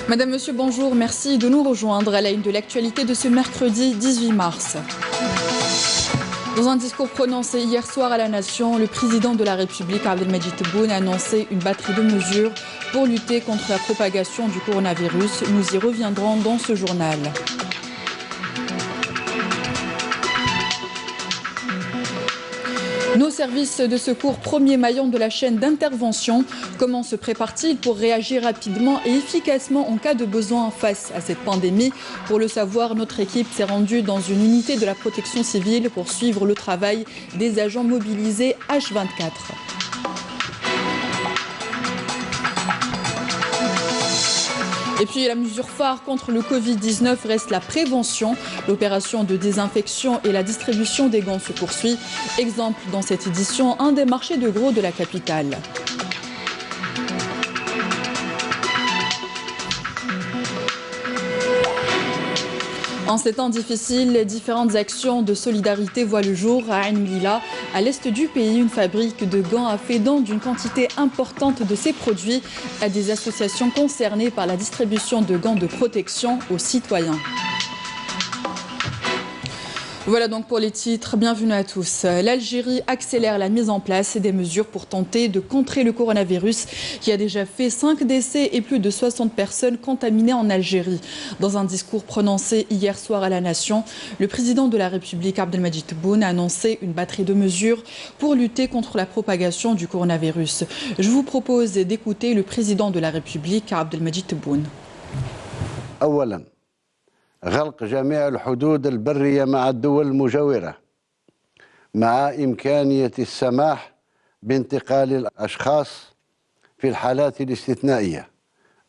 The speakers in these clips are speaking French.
Madame, Monsieur, bonjour. Merci de nous rejoindre à la une de l'actualité de ce mercredi 18 mars. Dans un discours prononcé hier soir à la Nation, le président de la République, Abdelmadjid Tebboune, a annoncé une batterie de mesures pour lutter contre la propagation du coronavirus. Nous y reviendrons dans ce journal. Nos services de secours, premier maillon de la chaîne d'intervention, comment se prépare-t-il pour réagir rapidement et efficacement en cas de besoin face à cette pandémie? Pour le savoir, notre équipe s'est rendue dans une unité de la protection civile pour suivre le travail des agents mobilisés H24. Et puis la mesure phare contre le Covid-19 reste la prévention. L'opération de désinfection et la distribution des gants se poursuit. Exemple dans cette édition, un des marchés de gros de la capitale. En ces temps difficiles, différentes actions de solidarité voient le jour à Ain Lila, à l'est du pays. Une fabrique de gants a fait don d'une quantité importante de ses produits à des associations concernées par la distribution de gants de protection aux citoyens. Voilà donc pour les titres. Bienvenue à tous. L'Algérie accélère la mise en place des mesures pour tenter de contrer le coronavirus qui a déjà fait 5 décès et plus de 60 personnes contaminées en Algérie. Dans un discours prononcé hier soir à la Nation, le président de la République, Abdelmadjid Tebboune, a annoncé une batterie de mesures pour lutter contre la propagation du coronavirus. Je vous propose d'écouter le président de la République, Abdelmadjid Tebboune. غلق جميع الحدود البرية مع الدول المجاورة مع إمكانية السماح بانتقال الأشخاص في الحالات الاستثنائية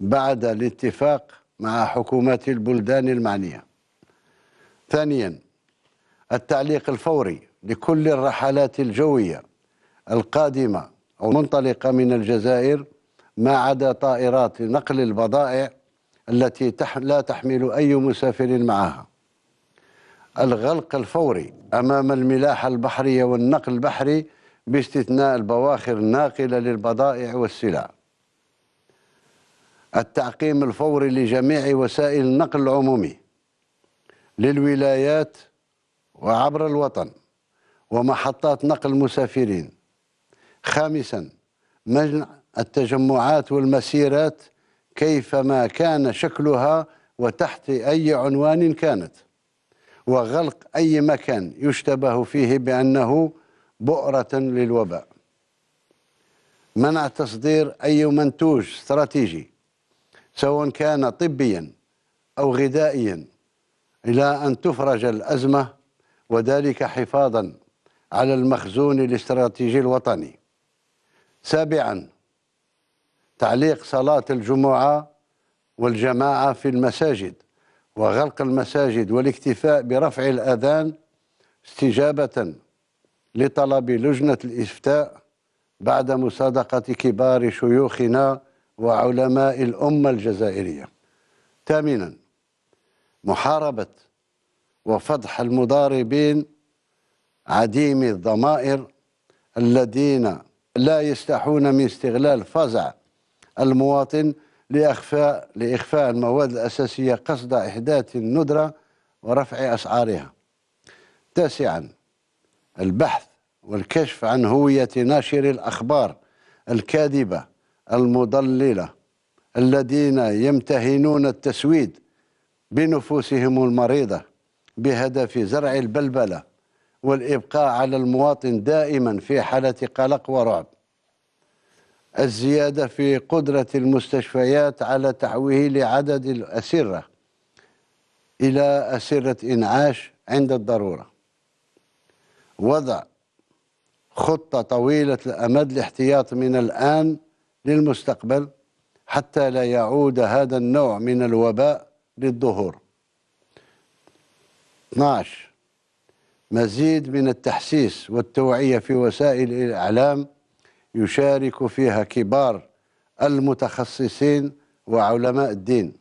بعد الاتفاق مع حكومات البلدان المعنية. ثانيا، التعليق الفوري لكل الرحلات الجوية القادمة أو منطلقة من الجزائر ما عدا طائرات نقل البضائع التي لا تحمل أي مسافر معها. الغلق الفوري أمام الملاحة البحرية والنقل البحري باستثناء البواخر الناقلة للبضائع والسلع. التعقيم الفوري لجميع وسائل النقل العمومي للولايات وعبر الوطن ومحطات نقل المسافرين. خامسا، منع التجمعات والمسيرات كيفما كان شكلها وتحت أي عنوان كانت، وغلق أي مكان يشتبه فيه بأنه بؤرة للوباء. منع تصدير أي منتوج استراتيجي سواء كان طبيا أو غذائيا إلى أن تفرج الأزمة، وذلك حفاظا على المخزون الاستراتيجي الوطني. سابعا، تعليق صلاة الجمعة والجماعة في المساجد وغلق المساجد والاكتفاء برفع الأذان استجابة لطلب لجنة الإفتاء بعد مصادقة كبار شيوخنا وعلماء الأمة الجزائرية. ثامنا، محاربة وفضح المضاربين عديمي الضمائر الذين لا يستحون من استغلال فزع المواطن لإخفاء المواد الأساسية قصد إحداث الندرة ورفع أسعارها. تاسعا، البحث والكشف عن هوية ناشر الأخبار الكاذبة المضللة الذين يمتهنون التسويد بنفوسهم المريضة بهدف زرع البلبلة والإبقاء على المواطن دائما في حالة قلق ورعب. الزيادة في قدرة المستشفيات على تحويل عدد الأسرة إلى أسرة إنعاش عند الضرورة. وضع خطة طويلة الأمد لاحتياط من الآن للمستقبل حتى لا يعود هذا النوع من الوباء للظهور. 12، مزيد من التحسيس والتوعية في وسائل الإعلام يشارك فيها كبار المتخصصين وعلماء الدين.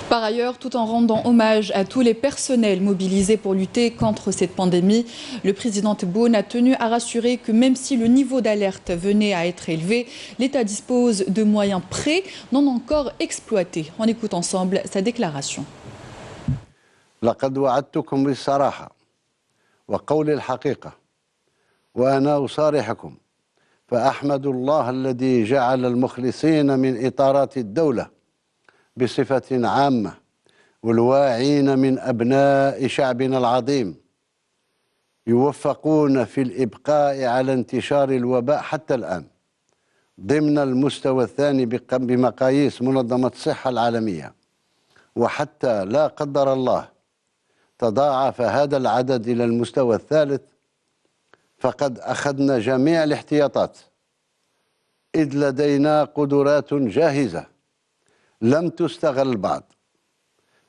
Par ailleurs, tout en rendant hommage à tous les personnels mobilisés pour lutter contre cette pandémie, le président Tebboune a tenu à rassurer que même si le niveau d'alerte venait à être élevé, l'État dispose de moyens prêts non encore exploités. On écoute ensemble sa déclaration. لقد وعدتكم بالصراحة وقول الحقيقة وأنا أصارحكم فأحمد الله الذي جعل المخلصين من إطارات الدولة بصفة عامة والواعين من أبناء شعبنا العظيم يوفقون في الإبقاء على انتشار الوباء حتى الآن ضمن المستوى الثاني بمقاييس منظمة الصحة العالمية، وحتى لا قدر الله تضاعف هذا العدد إلى المستوى الثالث فقد أخذنا جميع الاحتياطات، إذ لدينا قدرات جاهزة لم تستغل بعد،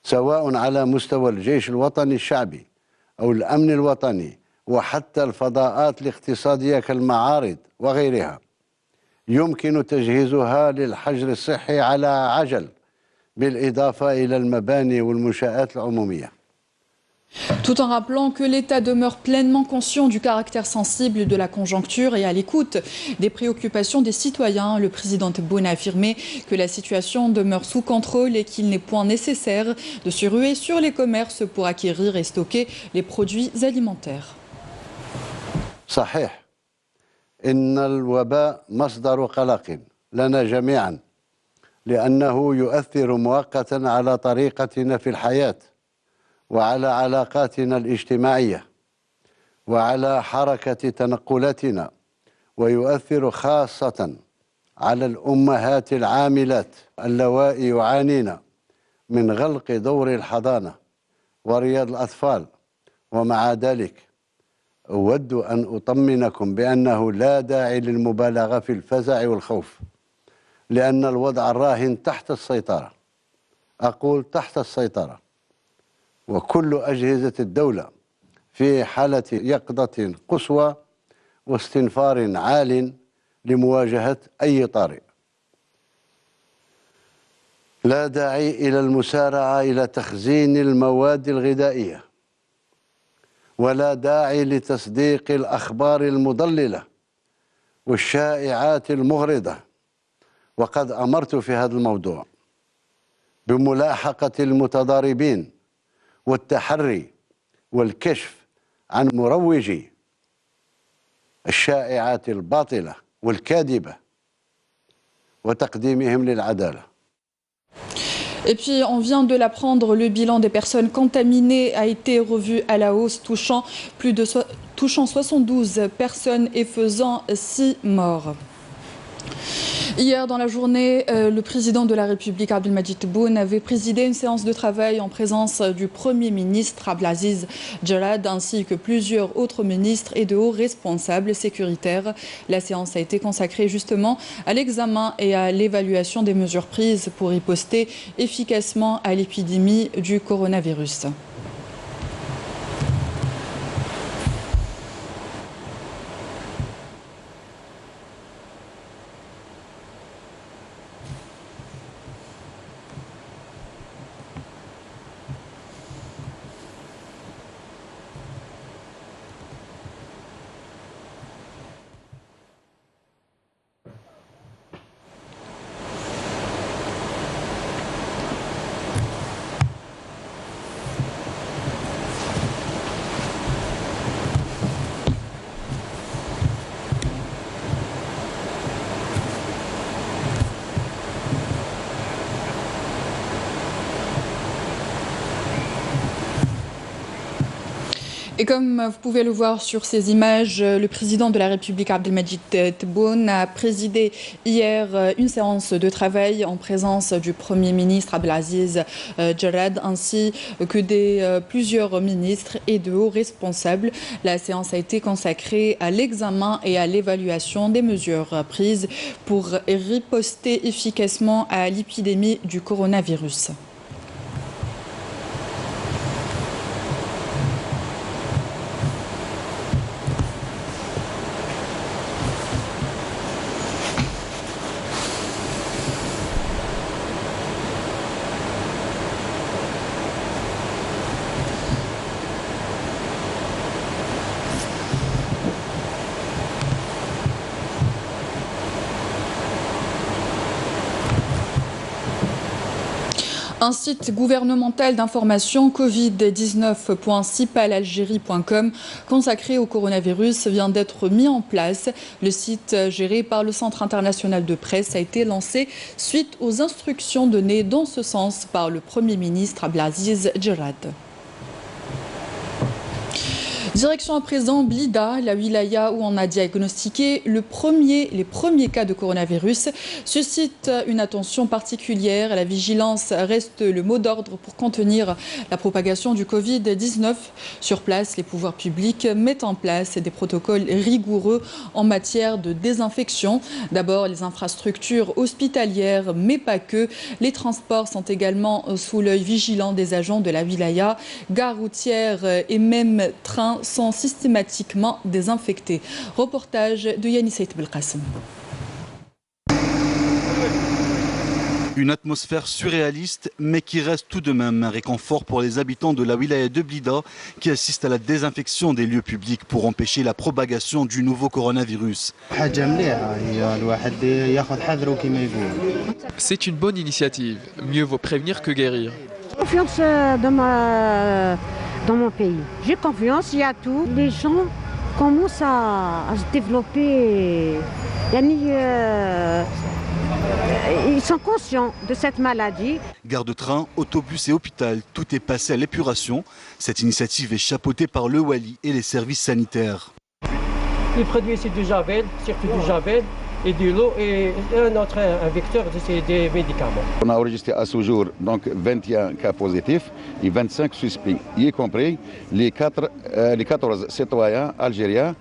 سواء على مستوى الجيش الوطني الشعبي أو الأمن الوطني وحتى الفضاءات الاقتصادية كالمعارض وغيرها، يمكن تجهيزها للحجر الصحي على عجل بالإضافة إلى المباني والمنشآت العمومية. Tout en rappelant que l'État demeure pleinement conscient du caractère sensible de la conjoncture et à l'écoute des préoccupations des citoyens, le président Tebboune a affirmé que la situation demeure sous contrôle et qu'il n'est point nécessaire de se ruer sur les commerces pour acquérir et stocker les produits alimentaires. صحيح إن الوباء مصدر قلق لنا جميعا لأنه يؤثر مؤقتا على طريقتنا في الحياة وعلى علاقاتنا الاجتماعية وعلى حركة تنقلاتنا، ويؤثر خاصة على الأمهات العاملات اللوائي يعانين من غلق دور الحضانة ورياض الأطفال. ومع ذلك أود أن أطمنكم بأنه لا داعي للمبالغة في الفزع والخوف، لأن الوضع الراهن تحت السيطرة، أقول تحت السيطرة، وكل أجهزة الدولة في حالة يقظة قصوى واستنفار عال لمواجهة أي طارئ. لا داعي إلى المسارعة إلى تخزين المواد الغذائية، ولا داعي لتصديق الأخبار المضللة والشائعات المغرضة، وقد أمرت في هذا الموضوع بملاحقة المتضاربين والتحري والكشف عن مروجي الشائعات الباطلة والكاذبة وتقديمهم للعدالة. Et puis, on vient de l'apprendre, le bilan des personnes contaminées a été revu à la hausse, touchant 72 personnes et faisant 6 morts. Hier, dans la journée, le président de la République, Abdelmadjid Tebboune, avait présidé une séance de travail en présence du Premier ministre Abdelaziz Djarad ainsi que plusieurs autres ministres et de hauts responsables sécuritaires. La séance a été consacrée justement à l'examen et à l'évaluation des mesures prises pour riposter efficacement à l'épidémie du coronavirus. Et comme vous pouvez le voir sur ces images, le président de la République, Abdelmadjid Tebboune, a présidé hier une séance de travail en présence du Premier ministre Abdelaziz Djarad ainsi que plusieurs ministres et de hauts responsables. La séance a été consacrée à l'examen et à l'évaluation des mesures prises pour riposter efficacement à l'épidémie du coronavirus. Un site gouvernemental d'information covid19.cipalalgérie.com consacré au coronavirus vient d'être mis en place. Le site géré par le Centre international de presse a été lancé suite aux instructions données dans ce sens par le Premier ministre Abdelaziz Djerad. Direction à présent Blida, la wilaya où on a diagnostiqué les premiers cas de coronavirus, suscite une attention particulière. La vigilance reste le mot d'ordre pour contenir la propagation du Covid-19. Sur place, les pouvoirs publics mettent en place des protocoles rigoureux en matière de désinfection. D'abord, les infrastructures hospitalières, mais pas que. Les transports sont également sous l'œil vigilant des agents de la wilaya. Gares routières et même trains sont systématiquement désinfectés. Reportage de Yannis Saït Belkacem. Une atmosphère surréaliste, mais qui reste tout de même un réconfort pour les habitants de la wilaya de Blida qui assistent à la désinfection des lieux publics pour empêcher la propagation du nouveau coronavirus. C'est une bonne initiative. Mieux vaut prévenir que guérir. Confiance dans mon pays. J'ai confiance, il y a tout. Les gens commencent à se développer. Ils sont conscients de cette maladie. Gare de train, autobus et hôpital, tout est passé à l'épuration. Cette initiative est chapeautée par le Wali et les services sanitaires. Les produits, c'est du javel, surtout du javel et de l'eau et un vecteur, c'est des médicaments. On a enregistré à ce jour donc 21 cas positifs et 25 suspects, y compris les 14 citoyens algériens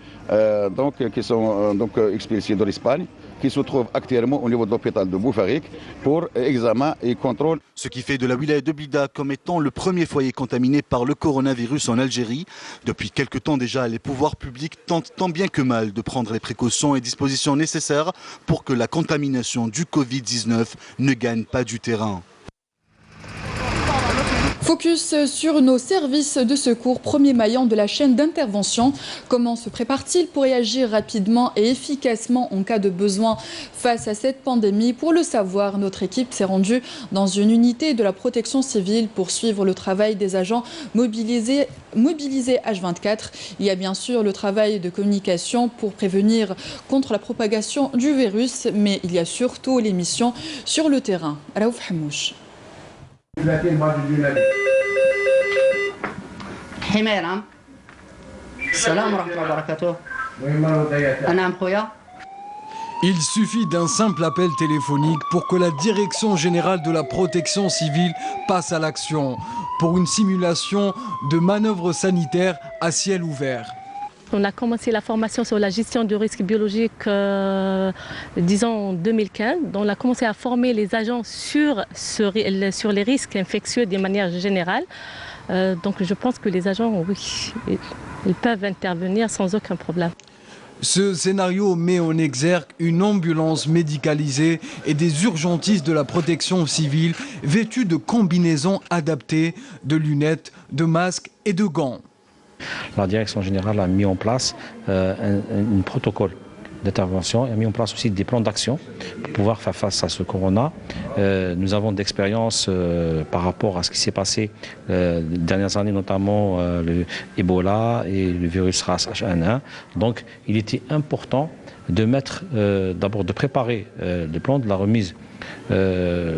qui sont expulsés de l'Espagne, qui se trouvent actuellement au niveau de l'hôpital de Boufarik pour examen et contrôle. Ce qui fait de la wilaya de Blida comme étant le premier foyer contaminé par le coronavirus en Algérie. Depuis quelque temps déjà, les pouvoirs publics tentent tant bien que mal de prendre les précautions et dispositions nécessaires pour que la contamination du Covid-19 ne gagne pas du terrain. Focus sur nos services de secours, premier maillon de la chaîne d'intervention. Comment se prépare-t-il pour réagir rapidement et efficacement en cas de besoin face à cette pandémie? Pour le savoir, notre équipe s'est rendue dans une unité de la protection civile pour suivre le travail des agents mobilisés H24. Il y a bien sûr le travail de communication pour prévenir contre la propagation du virus, mais il y a surtout les missions sur le terrain. Raouf Hamouch. حميرة السلام ورحمة الله وبركاته أنا عم خويا. Il suffit d'un simple appel téléphonique pour que la Direction générale de la protection civile passe à l'action pour une simulation de manœuvres sanitaires à ciel ouvert. On a commencé la formation sur la gestion du risque biologique, disons en 2015. On a commencé à former les agents sur les risques infectieux de manière générale. Donc je pense que les agents, oui, ils peuvent intervenir sans aucun problème. Ce scénario met en exergue une ambulance médicalisée et des urgentistes de la protection civile vêtus de combinaisons adaptées, de lunettes, de masques et de gants. La direction générale a mis en place un protocole d'intervention et a mis en place aussi des plans d'action pour pouvoir faire face à ce corona. Nous avons d'expérience par rapport à ce qui s'est passé les dernières années, notamment le Ebola et le virus SARS H1N1. Donc il était important de mettre, d'abord de préparer le plan de la remise,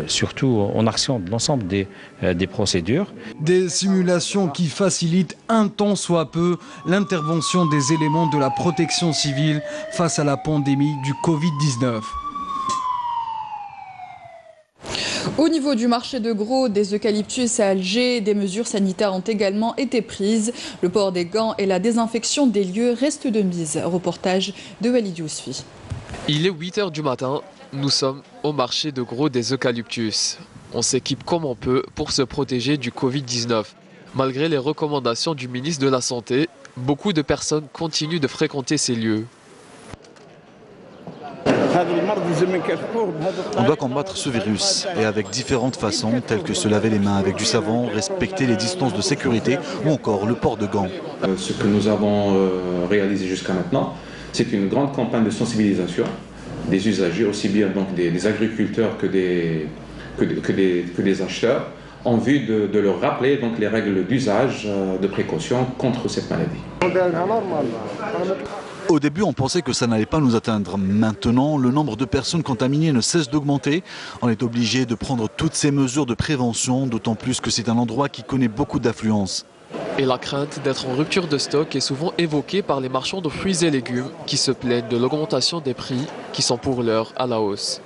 surtout en action de l'ensemble des procédures. Des simulations qui facilitent un tant soit peu l'intervention des éléments de la protection civile face à la pandémie du Covid-19. Au niveau du marché de gros des eucalyptus à Alger, des mesures sanitaires ont également été prises. Le port des gants et la désinfection des lieux restent de mise. Reportage de Walid Yousfi. Il est 8 h du matin, nous sommes au marché de gros des eucalyptus. On s'équipe comme on peut pour se protéger du Covid-19. Malgré les recommandations du ministre de la Santé, beaucoup de personnes continuent de fréquenter ces lieux. On doit combattre ce virus et avec différentes façons, telles que se laver les mains avec du savon, respecter les distances de sécurité ou encore le port de gants. Ce que nous avons réalisé jusqu'à maintenant, c'est une grande campagne de sensibilisation des usagers, aussi bien donc des agriculteurs que des acheteurs, en vue de leur rappeler donc, les règles d'usage de précaution contre cette maladie. Au début, on pensait que ça n'allait pas nous atteindre. Maintenant, le nombre de personnes contaminées ne cesse d'augmenter. On est obligé de prendre toutes ces mesures de prévention, d'autant plus que c'est un endroit qui connaît beaucoup d'affluence. Et la crainte d'être en rupture de stock est souvent évoquée par les marchands de fruits et légumes qui se plaignent de l'augmentation des prix qui sont pour l'heure à la hausse.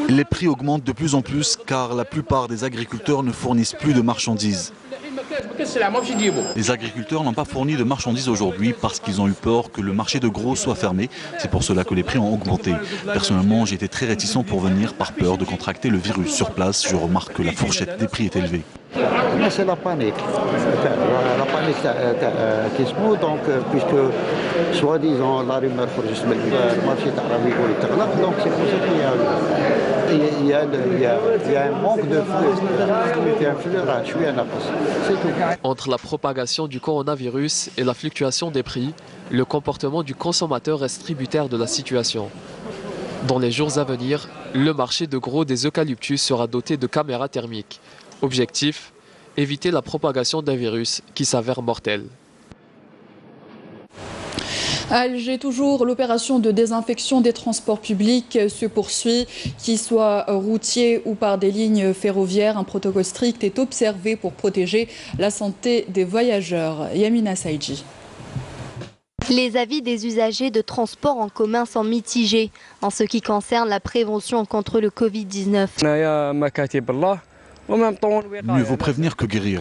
Les prix augmentent de plus en plus car la plupart des agriculteurs ne fournissent plus de marchandises. Les agriculteurs n'ont pas fourni de marchandises aujourd'hui parce qu'ils ont eu peur que le marché de gros soit fermé. C'est pour cela que les prix ont augmenté. Personnellement, j'ai été très réticent pour venir par peur de contracter le virus. Sur place, je remarque que la fourchette des prix est élevée. C'est la panique qui se moue, donc, puisque soi-disant la rumeur pour juste le marché arabe donc c'est pour ça qu'il y a un manque de flux. Entre la propagation du coronavirus et la fluctuation des prix, le comportement du consommateur reste tributaire de la situation. Dans les jours à venir, le marché de gros des eucalyptus sera doté de caméras thermiques. Objectif, éviter la propagation d'un virus qui s'avère mortel. À Alger, toujours, l'opération de désinfection des transports publics se poursuit, qu'ils soient routiers ou par des lignes ferroviaires. Un protocole strict est observé pour protéger la santé des voyageurs. Yamina Saïdji. Les avis des usagers de transport en commun sont mitigés en ce qui concerne la prévention contre le Covid-19. Mieux vaut prévenir que guérir.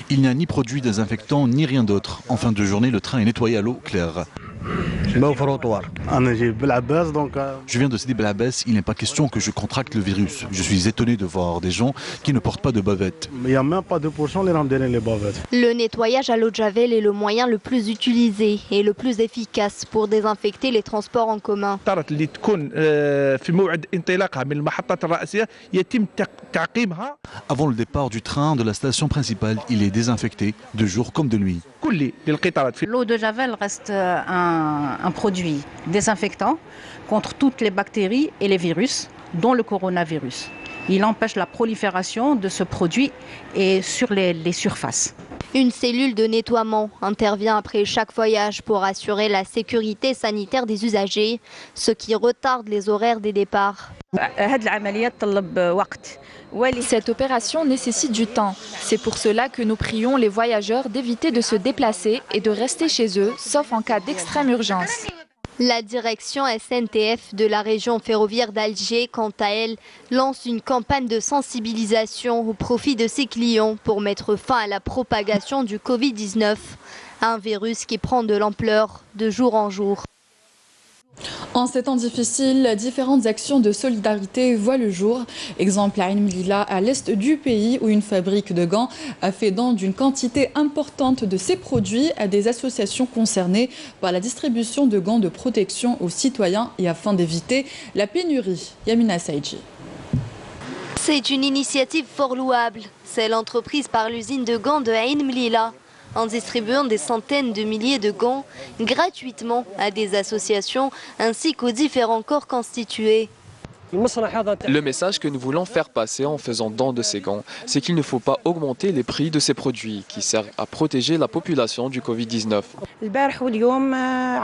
Il n'y a ni produit désinfectant ni rien d'autre. En fin de journée, le train est nettoyé à l'eau claire. Je viens de Sidi Belabès, il n'est pas question que je contracte le virus. Je suis étonné de voir des gens qui ne portent pas de bavettes. Le nettoyage à l'eau de javel est le moyen le plus utilisé et le plus efficace pour désinfecter les transports en commun. Avant le départ du train de la station principale, il est désinfecté de jour comme de nuit. L'eau de javel reste un produit désinfectant contre toutes les bactéries et les virus, dont le coronavirus. Il empêche la prolifération de ce produit et sur les surfaces. Une cellule de nettoiement intervient après chaque voyage pour assurer la sécurité sanitaire des usagers, ce qui retarde les horaires des départs. Cette opération nécessite du temps. C'est pour cela que nous prions les voyageurs d'éviter de se déplacer et de rester chez eux, sauf en cas d'extrême urgence. La direction SNTF de la région ferroviaire d'Alger, quant à elle, lance une campagne de sensibilisation au profit de ses clients pour mettre fin à la propagation du Covid-19, un virus qui prend de l'ampleur de jour en jour. En ces temps difficiles, différentes actions de solidarité voient le jour. Exemple à Ain Mlila, à l'est du pays, où une fabrique de gants a fait don d'une quantité importante de ses produits à des associations concernées par la distribution de gants de protection aux citoyens et afin d'éviter la pénurie. Yamina Saïdji. C'est une initiative fort louable, celle entreprise par l'usine de gants de Ain Mlila, en distribuant des centaines de milliers de gants gratuitement à des associations ainsi qu'aux différents corps constitués. Le message que nous voulons faire passer en faisant don de ces gants, c'est qu'il ne faut pas augmenter les prix de ces produits qui servent à protéger la population du Covid-19.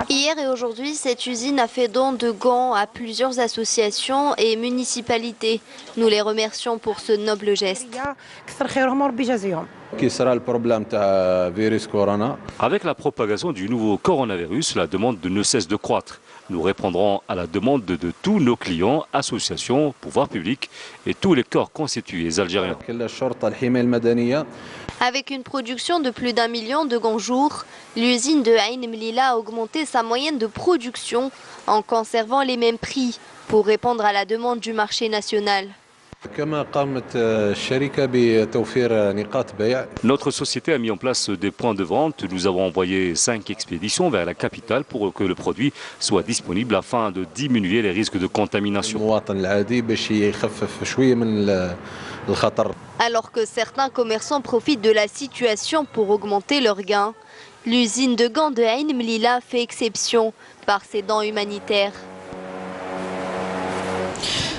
Hier et aujourd'hui, cette usine a fait don de gants à plusieurs associations et municipalités. Nous les remercions pour ce noble geste. Avec la propagation du nouveau coronavirus, la demande ne cesse de croître. Nous répondrons à la demande de tous nos clients, associations, pouvoirs publics et tous les corps constitués algériens. Avec une production de plus d'1 million de gants jour, l'usine de Ain Mlila a augmenté sa moyenne de production en conservant les mêmes prix pour répondre à la demande du marché national. Notre société a mis en place des points de vente. Nous avons envoyé 5 expéditions vers la capitale pour que le produit soit disponible afin de diminuer les risques de contamination. Alors que certains commerçants profitent de la situation pour augmenter leurs gains, l'usine de gants de Ain Mlila fait exception par ses dons humanitaires.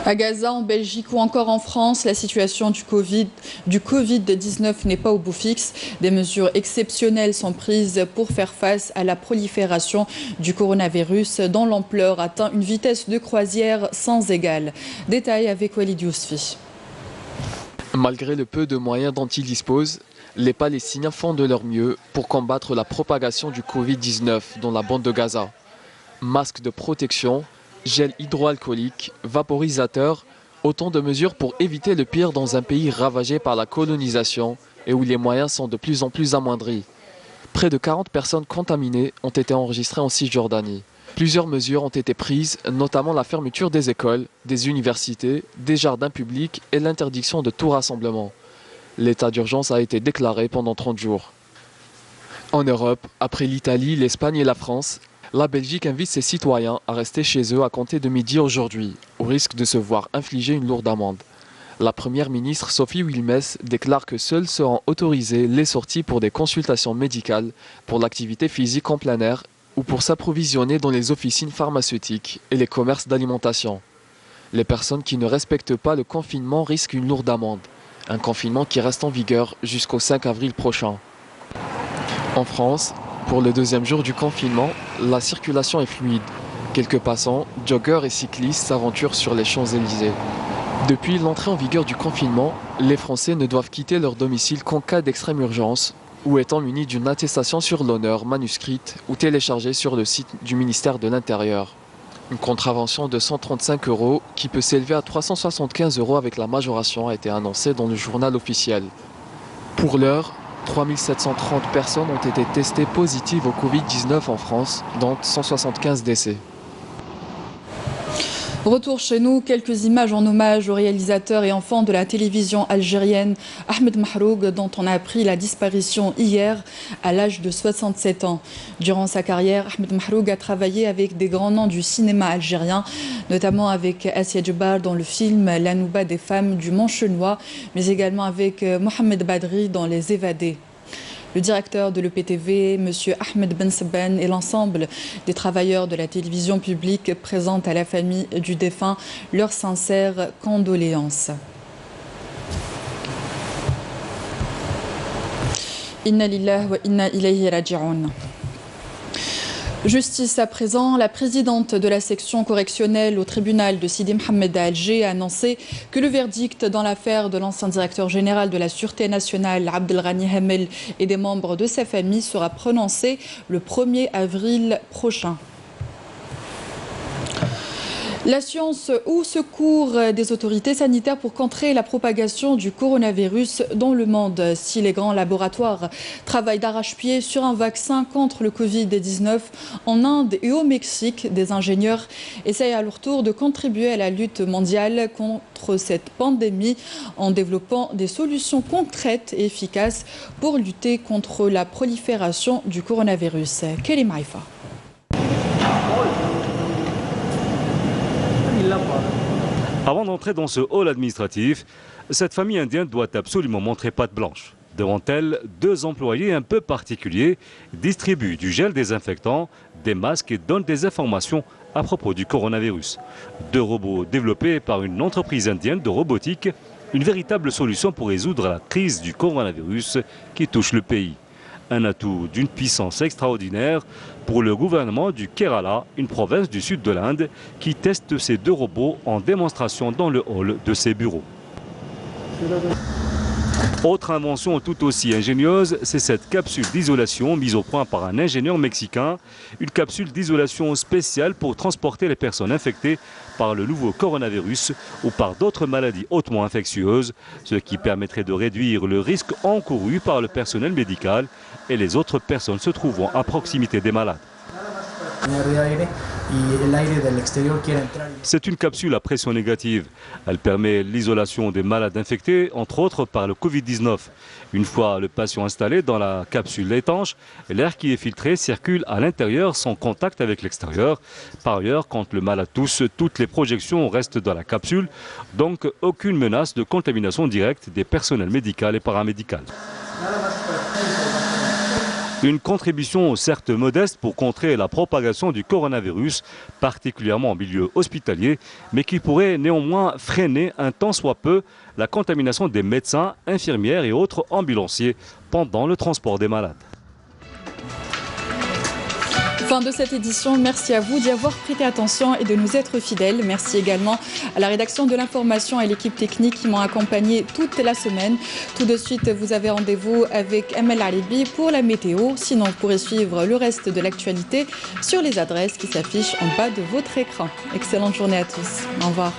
À Gaza, en Belgique ou encore en France, la situation du Covid-19 n'est pas au bout fixe. Des mesures exceptionnelles sont prises pour faire face à la prolifération du coronavirus dont l'ampleur atteint une vitesse de croisière sans égale. Détail avec Walid Yousfi. Malgré le peu de moyens dont ils disposent, les Palestiniens font de leur mieux pour combattre la propagation du Covid-19 dans la bande de Gaza. Masques de protection, gel hydroalcoolique, vaporisateur, autant de mesures pour éviter le pire dans un pays ravagé par la colonisation et où les moyens sont de plus en plus amoindris. Près de 40 personnes contaminées ont été enregistrées en Cisjordanie. Plusieurs mesures ont été prises, notamment la fermeture des écoles, des universités, des jardins publics et l'interdiction de tout rassemblement. L'état d'urgence a été déclaré pendant 30 jours. En Europe, après l'Italie, l'Espagne et la France, la Belgique invite ses citoyens à rester chez eux à compter de midi aujourd'hui, au risque de se voir infliger une lourde amende. La première ministre Sophie Wilmès déclare que seules seront autorisées les sorties pour des consultations médicales, pour l'activité physique en plein air ou pour s'approvisionner dans les officines pharmaceutiques et les commerces d'alimentation. Les personnes qui ne respectent pas le confinement risquent une lourde amende, un confinement qui reste en vigueur jusqu'au 5 avril prochain. En France, pour le deuxième jour du confinement, la circulation est fluide. Quelques passants, joggeurs et cyclistes s'aventurent sur les Champs-Élysées. Depuis l'entrée en vigueur du confinement, les Français ne doivent quitter leur domicile qu'en cas d'extrême urgence ou étant munis d'une attestation sur l'honneur manuscrite ou téléchargée sur le site du ministère de l'Intérieur. Une contravention de 135 € qui peut s'élever à 375 € avec la majoration a été annoncée dans le journal officiel. Pour l'heure, 3730 personnes ont été testées positives au Covid-19 en France, dont 175 décès. Retour chez nous, quelques images en hommage au réalisateur et enfant de la télévision algérienne Ahmed Mahroug, dont on a appris la disparition hier à l'âge de 67 ans. Durant sa carrière, Ahmed Mahroug a travaillé avec des grands noms du cinéma algérien, notamment avec Assia Djebar dans le film La Nouba des femmes du Manchenois, mais également avec Mohamed Badri dans Les Évadés. Le directeur de l'EPTV, M. Ahmed Ben Sebban, et l'ensemble des travailleurs de la télévision publique présentent à la famille du défunt leurs sincères condoléances. Inna lillahi wa inna ilayhi raji'un. Justice à présent, la présidente de la section correctionnelle au tribunal de Sidi Mohamed à Alger a annoncé que le verdict dans l'affaire de l'ancien directeur général de la Sûreté nationale, Abdelghani Hamel, et des membres de sa famille sera prononcé le 1er avril prochain. La science au secours des autorités sanitaires pour contrer la propagation du coronavirus dans le monde. Si les grands laboratoires travaillent d'arrache-pied sur un vaccin contre le Covid-19 en Inde et au Mexique, des ingénieurs essayent à leur tour de contribuer à la lutte mondiale contre cette pandémie en développant des solutions concrètes et efficaces pour lutter contre la prolifération du coronavirus. Kelly Maïfa. Avant d'entrer dans ce hall administratif, cette famille indienne doit absolument montrer patte blanche. Devant elle, deux employés un peu particuliers distribuent du gel désinfectant, des masques et donnent des informations à propos du coronavirus. Deux robots développés par une entreprise indienne de robotique, une véritable solution pour résoudre la crise du coronavirus qui touche le pays. Un atout d'une puissance extraordinaire pour le gouvernement du Kerala, une province du sud de l'Inde, qui teste ces deux robots en démonstration dans le hall de ses bureaux. Autre invention tout aussi ingénieuse, c'est cette capsule d'isolation mise au point par un ingénieur mexicain. Une capsule d'isolation spéciale pour transporter les personnes infectées par le nouveau coronavirus ou par d'autres maladies hautement infectieuses, ce qui permettrait de réduire le risque encouru par le personnel médical et les autres personnes se trouvant à proximité des malades. C'est une capsule à pression négative. Elle permet l'isolation des malades infectés, entre autres par le Covid-19. Une fois le patient installé dans la capsule étanche, l'air qui est filtré circule à l'intérieur sans contact avec l'extérieur. Par ailleurs, quand le malade tousse, toutes les projections restent dans la capsule, donc aucune menace de contamination directe des personnels médicaux et paramédicaux. Une contribution certes modeste pour contrer la propagation du coronavirus, particulièrement en milieu hospitalier, mais qui pourrait néanmoins freiner un tant soit peu la contamination des médecins, infirmières et autres ambulanciers pendant le transport des malades. Fin de cette édition, merci à vous d'y avoir prêté attention et de nous être fidèles. Merci également à la rédaction de l'information et l'équipe technique qui m'ont accompagné toute la semaine. Tout de suite, vous avez rendez-vous avec Amel Alibi pour la météo. Sinon, vous pourrez suivre le reste de l'actualité sur les adresses qui s'affichent en bas de votre écran. Excellente journée à tous. Au revoir.